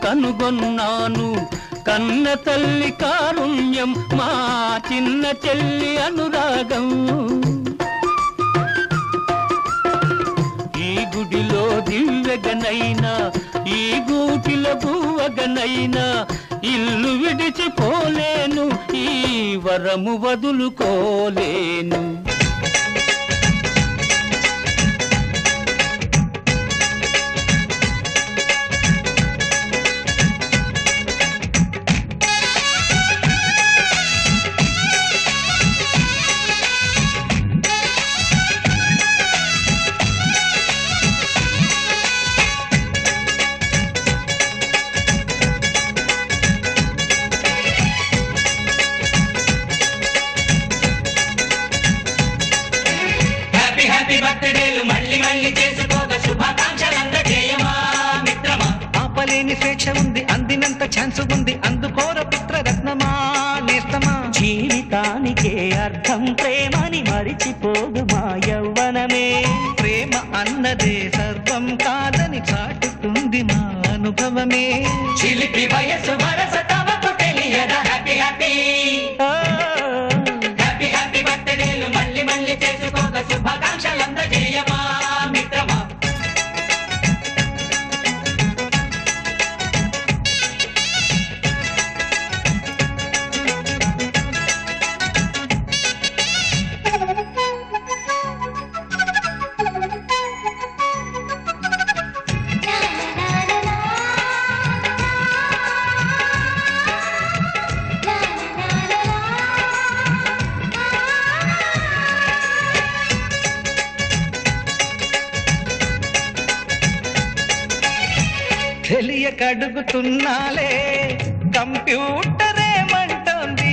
కనుగొన్నాను కన్న తల్లి కారుణ్యం మా చిన్న చెల్లి అనురాగం ఈ గుడిలో దివ్యగనైనా ఈ గూటిలో గువ్వగనైనా ఇల్లు విడిచిపోలేను ఈ వరము వదులుకోలేను ఆపలేని స్వేచ్ఛ ఉంది అందినంత ఛాన్స్ ఉంది అందుకోర పుత్రరత్నమా నేస్తమా జీవితానికే అర్థం ప్రేమని మరిచిపోదు మా యవ్వనమే ప్రేమ అన్నదే సర్వం కాదని చాటుతుంది మా అనుభవమే చిలిపి వయసు వరస తమకు తెలియదా హ్యాపీ హ్యాపీ హ్యాపీ హ్యాపీ బర్త్డేలు మళ్ళీ మళ్ళీ చేసుకోక శుభాకాంక్షలు అందజేయమా మిత్రమా తెలియకడుగుతున్నాలే కంప్యూటర్ ఏమంటోంది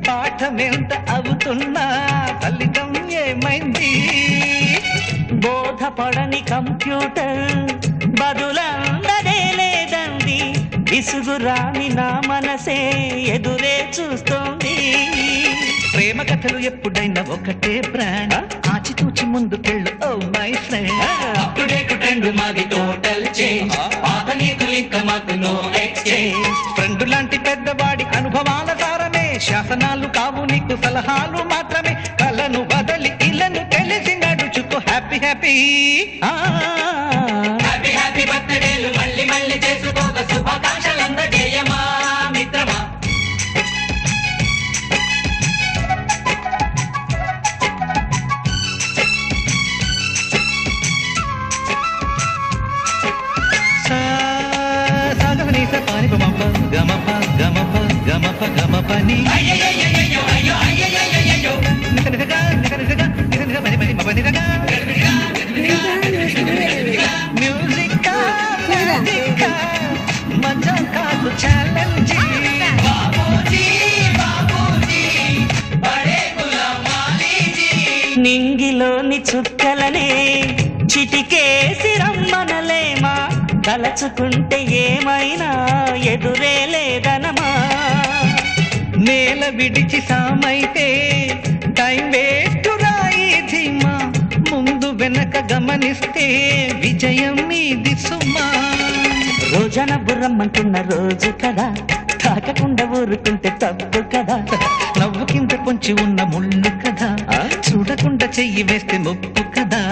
పాఠమెంత అవుతున్నా ఫలితం ఏమైంది బోధపడని కంప్యూటర్ బదులందదే లేదండి విసుగురాని నా మనసే ఎదురే చూస్తోంది ప్రేమ కథలు ఎప్పుడైనా ఒకటే బ్రాండ్ ఆచితూచి ముందుకెళ్ళు oh my friend up to date trend మాది టోటల్ చేంజ్ పాతని తారీఖులు ఇంకా మాకు నో ఎక్స్చేంజ్. ఫ్రెండ్ లాంటి పెద్దవాడి అనుభవాల సారమే, శాసనాలు కావు నీకు సలహాలు మాత్రమే. కలను బదలి ఇలను తెలిసి నడుచుకో హ్యాపీ హ్యాపీ. హ్యాపీ హ్యాపీ బర్త్డేలు మళ్ళీ మళ్ళీ చేసుకోక శుభాకాంక్షలు అందజేయమా మిత్రమా. పాని గమప గమప గమప గమప గమపని అయ్యయ్యయ్యయ్యో అయ్యో అయ్యయ్యయ్యయ్యో. నికనికగా నికనికగా నికనిక మని మని మపనికగా మ్యూజిక్ మ్యూజిక్ మజా కాదు ఛాలెంజ్. బాబూజీ బాబూజీ బడే గులాం వాలీజీ. నింగిలోని చుక్కలనే చిటికేసి రమ్మనలేమా, తలచుకుంటే ఏమైనా ఎదురే లేదనమా. నేల విడిచి సామైతే టైం వేస్ట్ రాయి ధీమా, ముందు వెనక గమనిస్తే విజయం మీది సుమా. రోజన బుర్రమ్మంటున్న రోజు కదా, తాకకుండా ఊరుకుంటే తప్పు కదా. నవ్వుకింత పొంచి ఉన్న ముళ్ళు కదా, చూడకుండా చెయ్యి వేస్తే ముప్పు కదా.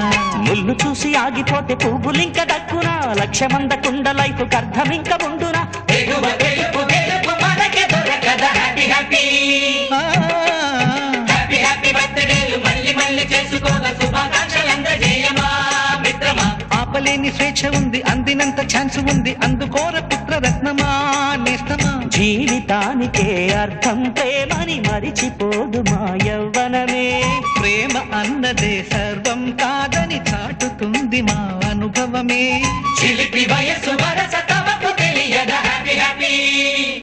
ముళ్ళు చూసి ఆగిపోతే పువ్వులింక దక్కునా, లక్ష్యమందకుండా లైఫ్ అర్థం ఇంక ఉండునా. ఎగువ గెలుపు గెలుపు మనకే దొరకదా. హ్యాపీ హ్యాపీ హ్యాపీ హ్యాపీ బర్త్డేలు మళ్ళీ మళ్ళీ చేసుకోక శుభాకాంక్షలు అందజేయమా మిత్రమా. ఆపలేని స్వేచ్ఛ ఉంది, అందినంత ఛాన్స్ ఉంది, అందుకోర పుత్ర రత్నమా నేస్తమా. జీవితానికే అర్థం ప్రేమని మరిచిపోదు మా యవ్వనమే. ప్రేమ అన్నదే సర్వం కాదని చాటుతుంది మా అనుభవమే. చిలిపి వయసు